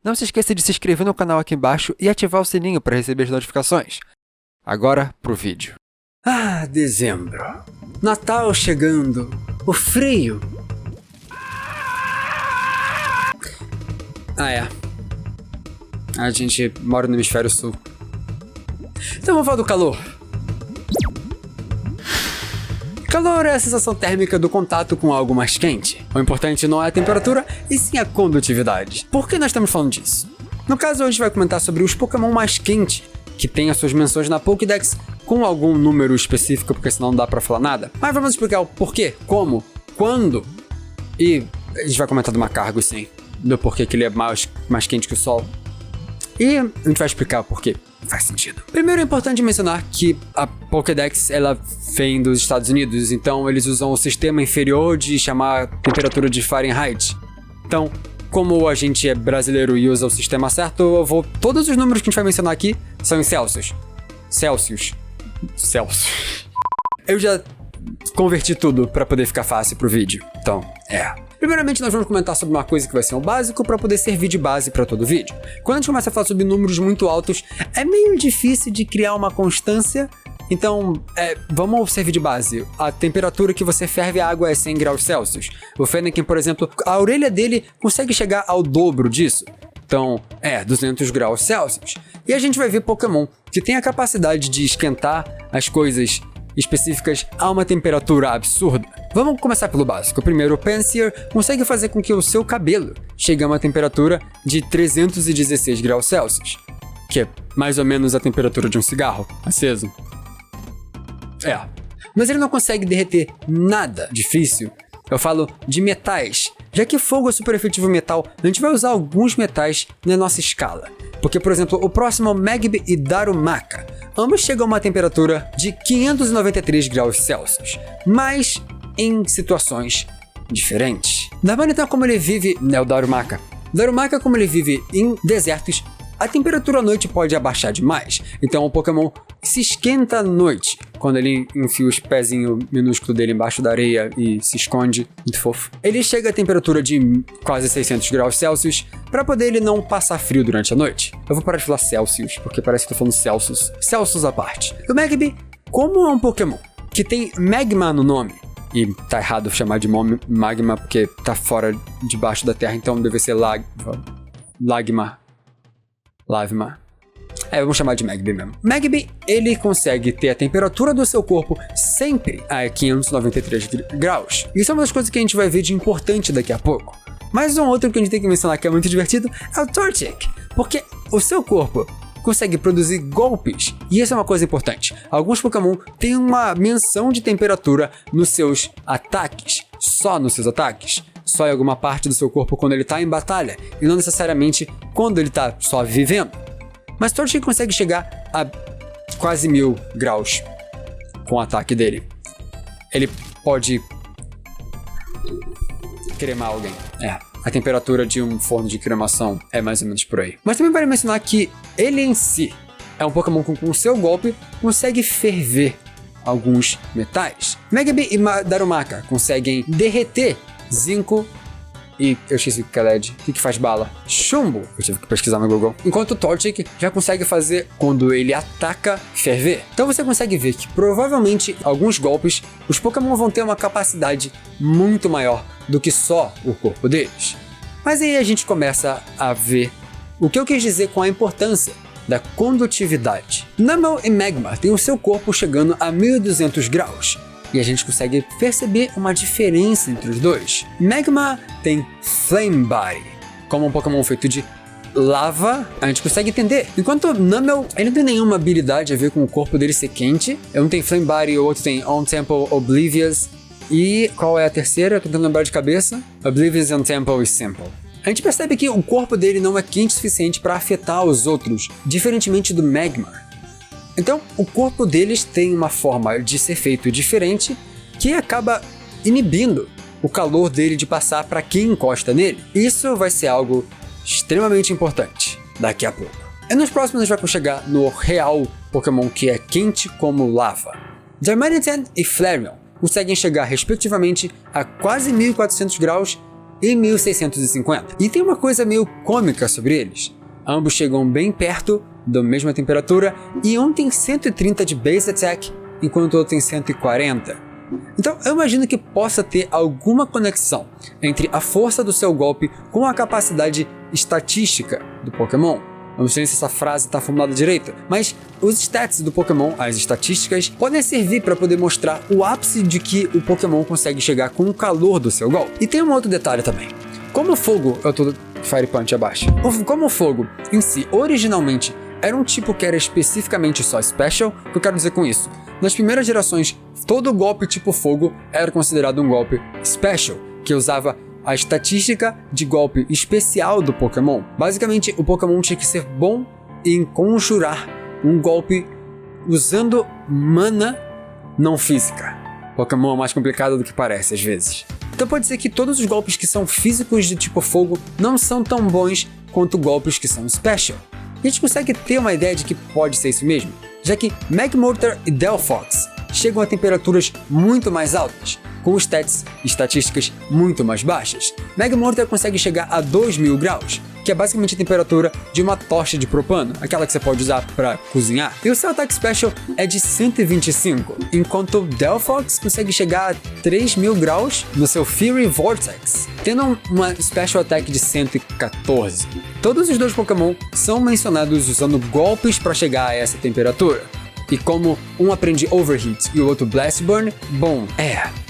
Não se esqueça de se inscrever no canal aqui embaixo e ativar o sininho para receber as notificações. Agora pro vídeo. Ah, dezembro. Natal chegando. O frio. A gente mora no hemisfério sul. Então vamos falar do calor. Calor é a sensação térmica do contato com algo mais quente. O importante não é a temperatura, e sim a condutividade. Por que nós estamos falando disso? No caso, hoje a gente vai comentar sobre os Pokémon mais quentes, que têm as suas menções na Pokédex com algum número específico, porque senão não dá pra falar nada. Mas vamos explicar o porquê, como, quando, e a gente vai comentar do Magcargo, sim, do porquê que ele é mais quente que o Sol. E a gente vai explicar o porquê. Faz sentido. Primeiro é importante mencionar que a Pokédex ela vem dos Estados Unidos, então eles usam o sistema inferior de chamar temperatura de Fahrenheit. Então, como a gente é brasileiro e usa o sistema certo, todos os números que a gente vai mencionar aqui são em Celsius. Celsius. Eu já converti tudo para poder ficar fácil pro vídeo. Então, Primeiramente, nós vamos comentar sobre uma coisa que vai ser um básico para poder servir de base para todo o vídeo. Quando a gente começa a falar sobre números muito altos, é meio difícil de criar uma constância. Então, vamos servir de base. A temperatura que você ferve a água é 100 graus Celsius. O Fennekin, por exemplo, a orelha dele consegue chegar ao dobro disso. Então, 200 graus Celsius. E a gente vai ver Pokémon que tem a capacidade de esquentar as coisas específicas a uma temperatura absurda. Vamos começar pelo básico. Primeiro, o Pansear consegue fazer com que o seu cabelo chegue a uma temperatura de 316 graus Celsius, que é mais ou menos a temperatura de um cigarro aceso. Mas ele não consegue derreter nada difícil. Eu falo de metais. Já que fogo é super efetivo metal, a gente vai usar alguns metais na nossa escala. Porque, por exemplo, o próximo Magby e Darumaka, ambos chegam a uma temperatura de 593 graus Celsius, mas em situações diferentes. Da maneira como ele vive, o Darumaka. Darumaka, como ele vive em desertos, a temperatura à noite pode abaixar demais. Então o Pokémon se esquenta à noite, quando ele enfia os pezinhos minúsculos dele embaixo da areia e se esconde, muito fofo. Ele chega a temperatura de quase 600 graus Celsius, para poder ele não passar frio durante a noite. Eu vou parar de falar Celsius, porque parece que eu tô falando Celsius. Celsius à parte. O Magby, como é um Pokémon que tem Magma no nome, e tá errado chamar de Magma porque tá fora debaixo da terra, então deve ser Lavma. Vamos chamar de Magby mesmo. Magby, ele consegue ter a temperatura do seu corpo sempre a 593 graus. Isso é uma das coisas que a gente vai ver de importante daqui a pouco. Mas um outro que a gente tem que mencionar que é muito divertido é o Torchic, porque o seu corpo consegue produzir golpes, e isso é uma coisa importante. Alguns Pokémon têm uma menção de temperatura nos seus ataques, só nos seus ataques, só em alguma parte do seu corpo quando ele está em batalha, e não necessariamente quando ele está só vivendo. Mas Torchic consegue chegar a quase 1000 graus com o ataque dele. Ele pode cremar alguém. A temperatura de um forno de cremação é mais ou menos por aí. Mas também vale mencionar que ele em si é um Pokémon que com o seu golpe consegue ferver alguns metais. Magby e Darumaka conseguem derreter zinco e eu esqueci o que é LED. O que faz bala? Chumbo. Eu tive que pesquisar no Google. Enquanto o Torchic já consegue fazer, quando ele ataca, ferver. Então você consegue ver que provavelmente alguns golpes, os Pokémon vão ter uma capacidade muito maior do que só o corpo deles. Mas aí a gente começa a ver o que eu quis dizer com a importância da condutividade. Numel e Magma têm o seu corpo chegando a 1200 graus. E a gente consegue perceber uma diferença entre os dois. Magma tem Flame Body. Como um Pokémon feito de lava, a gente consegue entender. Enquanto Numel, ele não tem nenhuma habilidade a ver com o corpo dele ser quente. Um tem Flame Body, o outro tem On Temple Oblivious. E qual é a terceira? Tô tentando lembrar de cabeça. Oblivious, On Temple e Simple. A gente percebe que o corpo dele não é quente o suficiente para afetar os outros, diferentemente do Magma. Então, o corpo deles tem uma forma de ser feito diferente que acaba inibindo o calor dele de passar para quem encosta nele. Isso vai ser algo extremamente importante daqui a pouco. E nos próximos a gente vai chegar no real Pokémon que é quente como lava. Darmanitan e Flareon conseguem chegar respectivamente a quase 1400 graus e 1650. E tem uma coisa meio cômica sobre eles. Ambos chegam bem perto da mesma temperatura e um tem 130 de base attack, enquanto o outro tem 140. Então eu imagino que possa ter alguma conexão entre a força do seu golpe com a capacidade estatística do Pokémon. Não sei se essa frase está formulada direito, mas os stats do Pokémon, as estatísticas, podem servir para poder mostrar o ápice de que o Pokémon consegue chegar com o calor do seu golpe. E tem um outro detalhe também. Como o fogo, eu tô Fire Punch abaixo. Como o fogo em si originalmente era um tipo que era especificamente só Special, o que eu quero dizer com isso? Nas primeiras gerações, todo golpe tipo fogo era considerado um golpe Special, que usava a estatística de golpe especial do Pokémon. Basicamente, o Pokémon tinha que ser bom em conjurar um golpe usando mana não física. Pokémon é mais complicado do que parece às vezes. Então pode ser que todos os golpes que são físicos de tipo fogo não são tão bons quanto golpes que são Special. E a gente consegue ter uma ideia de que pode ser isso mesmo, já que Magmortar e Delphox chegam a temperaturas muito mais altas, com estatísticas muito mais baixas. Magmortar consegue chegar a 2000 graus, que é basicamente a temperatura de uma tocha de propano, aquela que você pode usar para cozinhar. E o seu ataque special é de 125, enquanto o Delphox consegue chegar a 3000 graus no seu Fury Vortex, tendo uma special attack de 114. Todos os dois Pokémon são mencionados usando golpes para chegar a essa temperatura. E como um aprende Overheat e o outro Blast Burn, bom,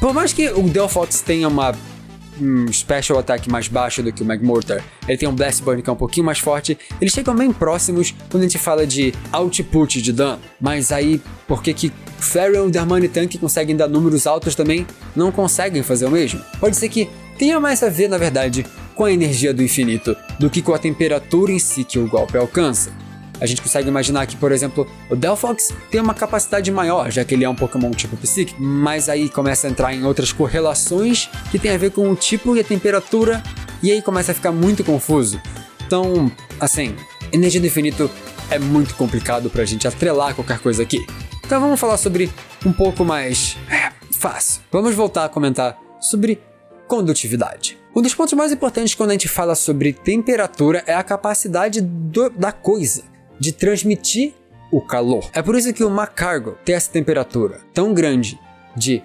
por mais que o Delphox tenha um special attack mais baixo do que o Magmortar, ele tem um Blast Burn que é um pouquinho mais forte, eles chegam bem próximos quando a gente fala de output de dano. Mas aí, por que Flareon e Darmanitan, que conseguem dar números altos também, não conseguem fazer o mesmo? Pode ser que tenha mais a ver, na verdade, com a energia do infinito do que com a temperatura em si que o golpe alcança. A gente consegue imaginar que, por exemplo, o Delphox tem uma capacidade maior, já que ele é um Pokémon tipo Psíquico, mas aí começa a entrar em outras correlações que tem a ver com o tipo e a temperatura, e aí começa a ficar muito confuso. Então, assim, energia do infinito é muito complicado pra gente atrelar qualquer coisa aqui. Então vamos falar sobre um pouco mais fácil. Vamos voltar a comentar sobre condutividade. Um dos pontos mais importantes quando a gente fala sobre temperatura é a capacidade da coisa de transmitir o calor. É por isso que o Magcargo tem essa temperatura tão grande de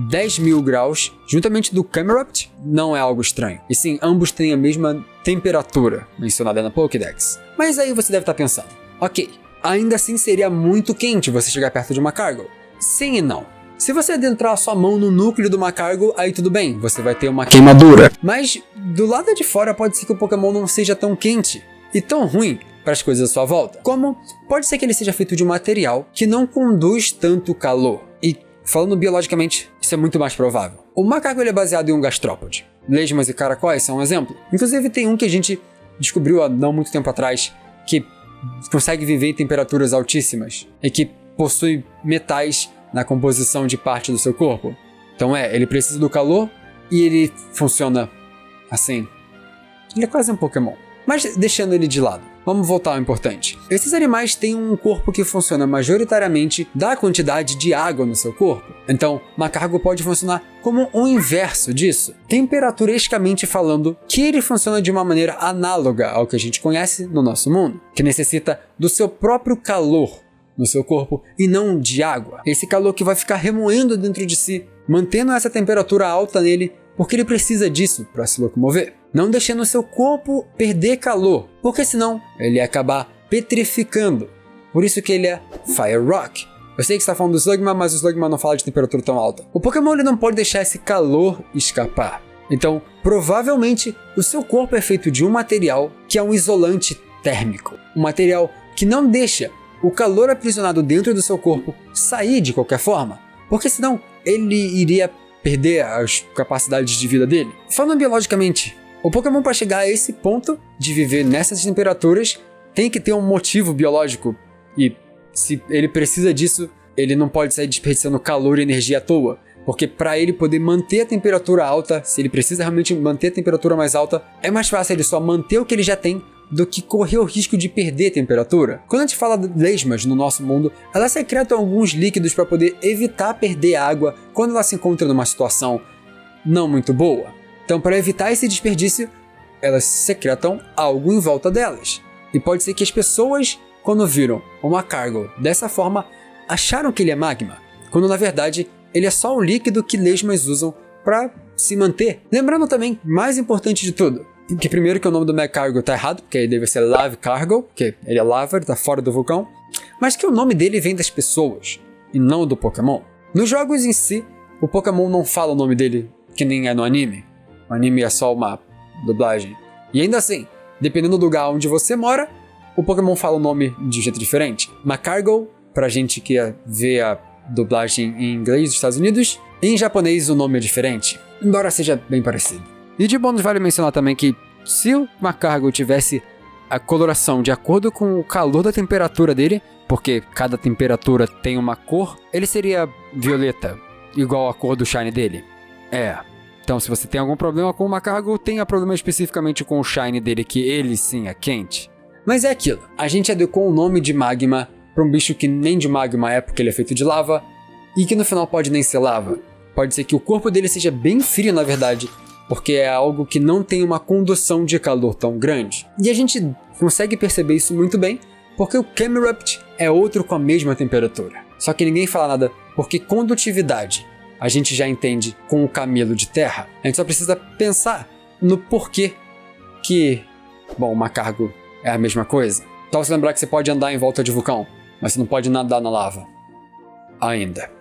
10.000 graus, juntamente do Camerupt, não é algo estranho. E sim, ambos têm a mesma temperatura mencionada na Pokédex. Mas aí você deve estar pensando, ok, ainda assim seria muito quente você chegar perto de um Magcargo. Sim e não. Se você adentrar a sua mão no núcleo do Magcargo, aí tudo bem, você vai ter uma queimadura. Mas do lado de fora pode ser que o Pokémon não seja tão quente e tão ruim para as coisas à sua volta. Como pode ser que ele seja feito de um material que não conduz tanto calor. E falando biologicamente, isso é muito mais provável. O Magcargo ele é baseado em um gastrópode. Lesmas e caracóis são um exemplo. Inclusive tem um que a gente descobriu há não muito tempo atrás que consegue viver em temperaturas altíssimas e que possui metais na composição de parte do seu corpo. Então ele precisa do calor e ele funciona assim. Ele é quase um Pokémon. Mas deixando ele de lado, vamos voltar ao importante. Esses animais têm um corpo que funciona majoritariamente da quantidade de água no seu corpo. Então, Magcargo pode funcionar como o inverso disso, temperaturescamente falando, que ele funciona de uma maneira análoga ao que a gente conhece no nosso mundo, que necessita do seu próprio calor no seu corpo e não de água. Esse calor que vai ficar remoendo dentro de si, mantendo essa temperatura alta nele, porque ele precisa disso para se locomover. Não deixando o seu corpo perder calor, porque senão ele ia acabar petrificando. Por isso que ele é Fire Rock. Eu sei que você está falando do Slugma, mas o Slugma não fala de temperatura tão alta. O Pokémon ele não pode deixar esse calor escapar. Então, provavelmente, o seu corpo é feito de um material que é um isolante térmico. Um material que não deixa o calor aprisionado dentro do seu corpo sair de qualquer forma, porque senão ele iria perder as capacidades de vida dele. Falando biologicamente, o Pokémon para chegar a esse ponto de viver nessas temperaturas tem que ter um motivo biológico e se ele precisa disso, ele não pode sair desperdiçando calor e energia à toa, porque para ele poder manter a temperatura alta, se ele precisa realmente manter a temperatura mais alta, é mais fácil ele só manter o que ele já tem do que correr o risco de perder temperatura. Quando a gente fala de lesmas no nosso mundo, elas secretam alguns líquidos para poder evitar perder água quando ela se encontra numa situação não muito boa. Então, para evitar esse desperdício, elas secretam algo em volta delas. E pode ser que as pessoas, quando viram uma Cargo dessa forma, acharam que ele é magma, quando na verdade ele é só um líquido que lesmas usam para se manter. Lembrando também, mais importante de tudo, que primeiro que o nome do McCargo tá errado, porque aí deve ser Lave Cargo, porque ele é lava, ele tá fora do vulcão, mas que o nome dele vem das pessoas, e não do Pokémon. Nos jogos em si, o Pokémon não fala o nome dele, que nem é no anime. O anime é só uma dublagem. E ainda assim, dependendo do lugar onde você mora, o Pokémon fala o nome de um jeito diferente. McCargo, pra gente que vê a dublagem em inglês dos Estados Unidos, e em japonês o nome é diferente, embora seja bem parecido. E de bônus vale mencionar também que se o McCargo tivesse a coloração de acordo com o calor da temperatura dele, porque cada temperatura tem uma cor, ele seria violeta, igual a cor do shine dele. Então se você tem algum problema com o McCargo, tenha problema especificamente com o shine dele, que ele sim é quente. Mas é aquilo, a gente adequou o nome de magma para um bicho que nem de magma é porque ele é feito de lava, e que no final pode nem ser lava. Pode ser que o corpo dele seja bem frio na verdade, porque é algo que não tem uma condução de calor tão grande. E a gente consegue perceber isso muito bem, porque o Camerupt é outro com a mesma temperatura. Só que ninguém fala nada, porque condutividade a gente já entende com o camelo de terra. A gente só precisa pensar no porquê que, bom, o McCargo é a mesma coisa. Só você lembrar que você pode andar em volta de vulcão, mas você não pode nadar na lava. Ainda.